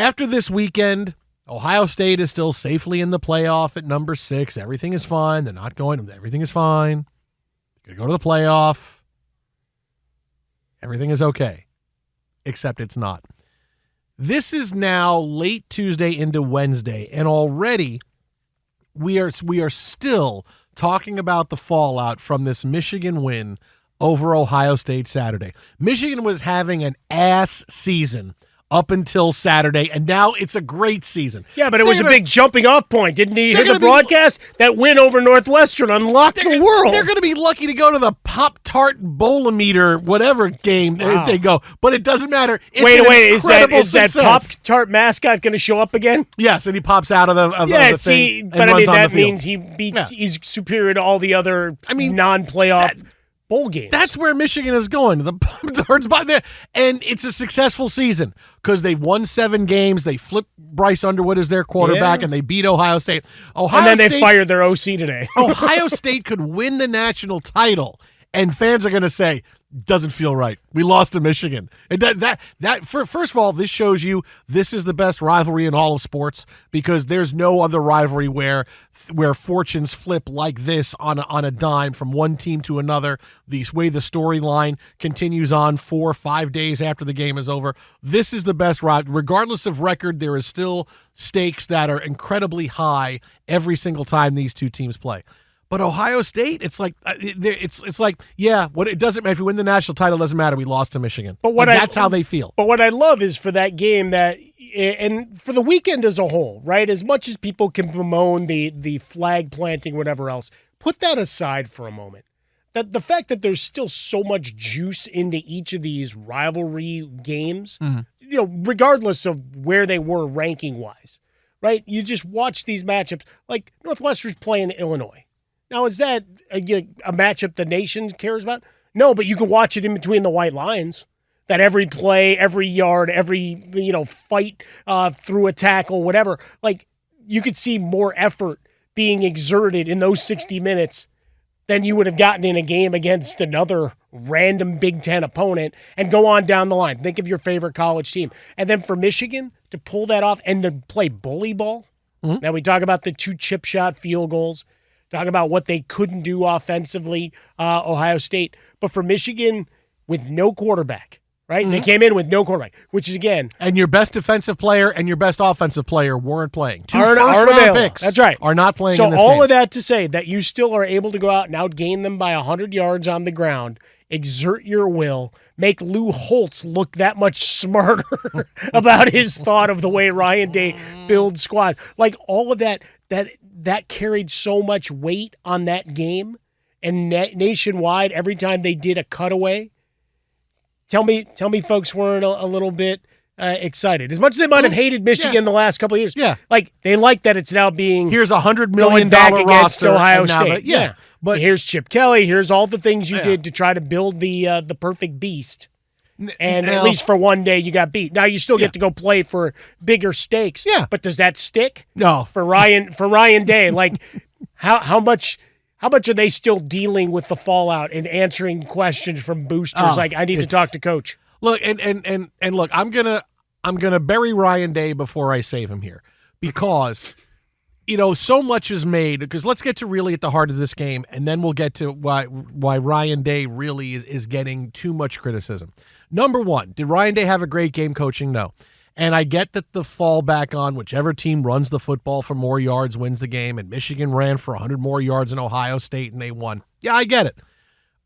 after this weekend, Ohio State is still safely in the playoff at number 6. Everything is fine. They're not going. Everything is fine. They're going to go to the playoff. Everything is okay, except it's not. This is now late Tuesday into Wednesday, and already we are still talking about the fallout from this Michigan win over Ohio State Saturday. Michigan was having an ass season up until Saturday, and now it's a great season. Yeah, but it was a big jumping off point. Didn't you hear the broadcast? That win over Northwestern unlocked the world. They're going to be lucky to go to the Pop-Tart Bowl-o-meter, whatever game they go, but it doesn't matter. It's wait, is that Pop-Tart mascot going to show up again? Yes, and he pops out of the thing. But I mean, that means he's superior to all the other non-playoff bowl games. That's where Michigan is going. The Pop-Tarts by there, and it's a successful season because they've won 7 games. They flipped Bryce Underwood as their quarterback, and they beat Ohio State. They fired their OC today. Ohio State could win the national title, and fans are going to say, doesn't feel right. We lost to Michigan. And first of all, this shows you this is the best rivalry in all of sports because there's no other rivalry where fortunes flip like this on a dime from one team to another. The way the storyline continues on 4 or 5 days after the game is over. This is the best rivalry. Regardless of record, there is still stakes that are incredibly high every single time these two teams play. But Ohio State, it's like it doesn't matter if we win the national title. It doesn't matter. We lost to Michigan. But that's how they feel. But what I love is for that game and for the weekend as a whole, right? As much as people can bemoan the flag planting, whatever else, put that aside for a moment. That the fact that there's still so much juice into each of these rivalry games, regardless of where they were ranking wise, right? You just watch these matchups like Northwestern's playing Illinois. Now, is that a matchup the nation cares about? No, but you can watch it in between the white lines. That every play, every yard, every fight through a tackle, whatever, like you could see more effort being exerted in those 60 minutes than you would have gotten in a game against another random Big Ten opponent and go on down the line. Think of your favorite college team. And then for Michigan to pull that off and to play bully ball. Mm-hmm. Now we talk about the 2 chip shot field goals. Talk about what they couldn't do offensively, Ohio State. But for Michigan, with no quarterback, right? Mm-hmm. They came in with no quarterback, which is, again... And your best defensive player and your best offensive player weren't playing. 2 first-round picks That's right. are not playing in this game. So all of that to say that you still are able to go out and outgain them by 100 yards on the ground, exert your will, make Lou Holtz look that much smarter about his thought of the way Ryan Day builds squads. Like all of that carried so much weight on that game, and nationwide, every time they did a cutaway, tell me folks weren't a little bit excited. As much as they might have hated Michigan the last couple of years. Yeah. Like, they like that it's now being here's $100 million back against roster Ohio State. Yeah. But here's Chip Kelly. Here's all the things you did to try to build the perfect beast. And at least for one day you got beat. Now you still get to go play for bigger stakes. Yeah. But does that stick? No. For Ryan Day, like how much are they still dealing with the fallout and answering questions from boosters like I need to talk to coach? Look, and look, I'm gonna bury Ryan Day before I save him here. Because so much is made, because let's get to really at the heart of this game, and then we'll get to why Ryan Day really is getting too much criticism. Number one, did Ryan Day have a great game coaching? No. And I get that the fallback on whichever team runs the football for more yards wins the game, and Michigan ran for 100 more yards than Ohio State, and they won. Yeah, I get it.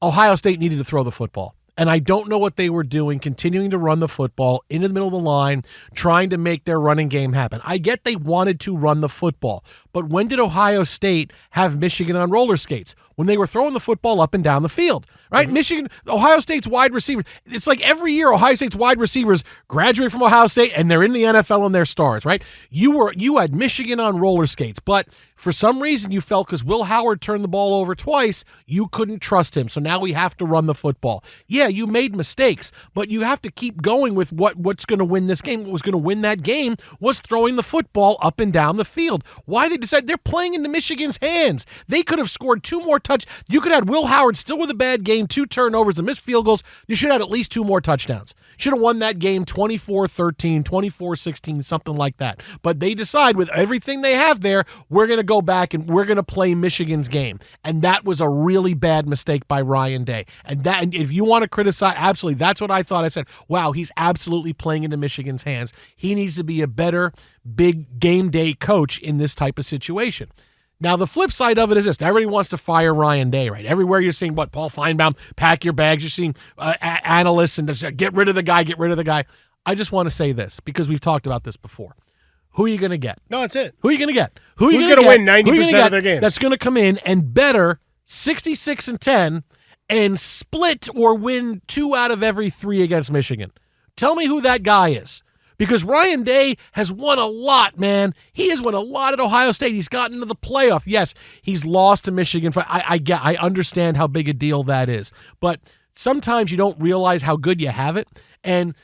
Ohio State needed to throw the football. And I don't know what they were doing, continuing to run the football into the middle of the line, trying to make their running game happen. I get they wanted to run the football, but when did Ohio State have Michigan on roller skates? When they were throwing the football up and down the field, right? Mm-hmm. Ohio State's wide receivers, it's like every year Ohio State's wide receivers graduate from Ohio State and they're in the NFL and they're stars, right? You had Michigan on roller skates, but for some reason you felt because Will Howard turned the ball over twice, you couldn't trust him. So now we have to run the football. Yeah, you made mistakes, but you have to keep going with what's going to win this game. What was going to win that game was throwing the football up and down the field. Why they decided they're playing into Michigan's hands. They could have scored 2 more touch. You could have had Will Howard still with a bad game, 2 turnovers and missed field goals. You should have had at least 2 more touchdowns. Should have won that game 24-13, 24-16, something like that. But they decide with everything they have there, we're going to go back and we're going to play Michigan's game. And that was a really bad mistake by Ryan Day. And if you want to criticize, absolutely, that's what I thought. I said, wow, he's absolutely playing into Michigan's hands. He needs to be a better big game day coach in this type of situation. Now, the flip side of it is this. Everybody wants to fire Ryan Day, right? Everywhere you're seeing, Paul Feinbaum, pack your bags. You're seeing analysts and just, get rid of the guy. I just want to say this because we've talked about this before. Who are you going to get? No, that's it. Who are you going to get? Who's going to win 90% of their games? That's going to come in and better 66-10 and split or win 2 out of every 3 against Michigan. Tell me who that guy is. Because Ryan Day has won a lot, man. He has won a lot at Ohio State. He's gotten into the playoff. Yes, he's lost to Michigan. I understand how big a deal that is. But sometimes you don't realize how good you have it. And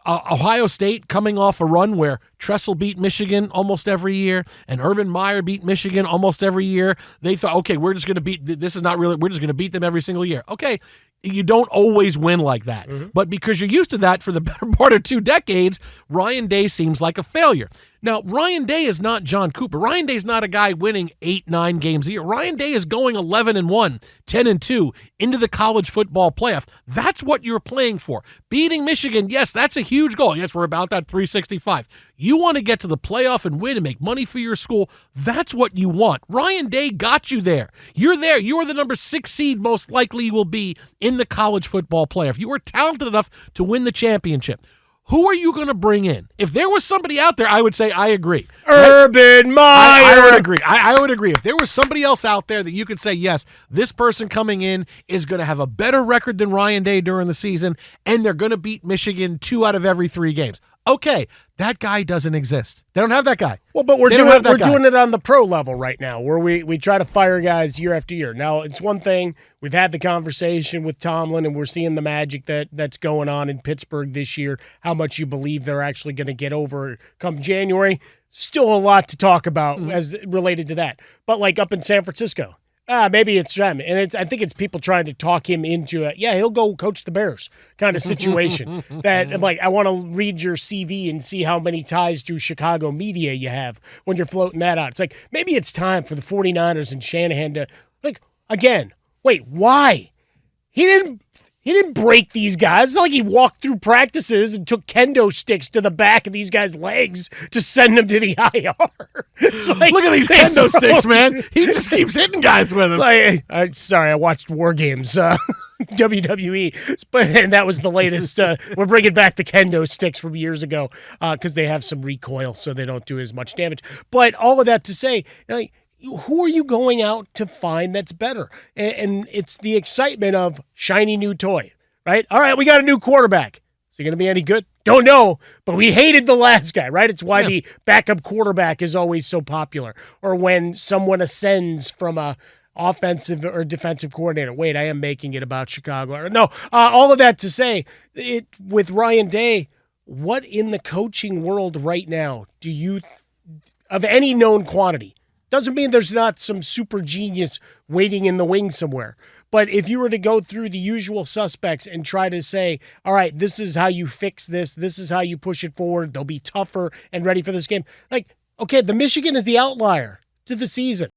Ohio State coming off a run where Tressel beat Michigan almost every year and Urban Meyer beat Michigan almost every year. They thought, okay, we're just going to beat – this is not really – we're just going to beat them every single year. Okay, you don't always win like that. Mm-hmm. But because you're used to that for the better part of 2 decades, Ryan Day seems like a failure. Now, Ryan Day is not John Cooper. Ryan Day is not a guy winning 8-9 games a year. Ryan Day is going 11-1, 10-2 into the college football playoff. That's what you're playing for. Beating Michigan, yes, that's a huge goal. Yes, we're about that 365. You want to get to the playoff and win and make money for your school. That's what you want. Ryan Day got you there. You're there. You are the number 6 seed most likely you will be in the college football playoff. You are talented enough to win the championship. Who are you going to bring in? If there was somebody out there, I would say I agree. Urban Meyer. I would agree. I would agree. If there was somebody else out there that you could say, yes, this person coming in is going to have a better record than Ryan Day during the season, and they're going to beat Michigan 2 out of every 3 games. Okay, that guy doesn't exist. They don't have that guy. Well, but we're doing it on the pro level right now, where we try to fire guys year after year. Now, it's one thing. We've had the conversation with Tomlin, and we're seeing the magic that's going on in Pittsburgh this year, how much you believe they're actually going to get over come January. Still a lot to talk about as related to that. But like up in San Francisco, maybe it's them. And I think it's people trying to talk him into he'll go coach the Bears kind of situation. That I'm like, I want to read your CV and see how many ties to Chicago media you have when you're floating that out. It's like, maybe it's time for the 49ers and Shanahan to, like, again, wait, why? He didn't break these guys. It's not like he walked through practices and took kendo sticks to the back of these guys' legs to send them to the IR. Like, look at these kendo sticks, man. He just keeps hitting guys with them. I watched War Games, WWE, and that was the latest. We're bringing back the kendo sticks from years ago because they have some recoil, so they don't do as much damage. But all of that to say, like, who are you going out to find that's better? And it's the excitement of shiny new toy, right? All right, we got a new quarterback. Is he going to be any good? Don't know, but we hated the last guy, right? It's why the backup quarterback is always so popular. Or when someone ascends from a offensive or defensive coordinator. Wait, I am making it about Chicago. No, all of that to say, with Ryan Day, what in the coaching world right now do you, of any known quantity, doesn't mean there's not some super genius waiting in the wings somewhere. But if you were to go through the usual suspects and try to say, all right, this is how you fix this, this is how you push it forward, they'll be tougher and ready for this game. Like, okay, the Michigan is the outlier to the season.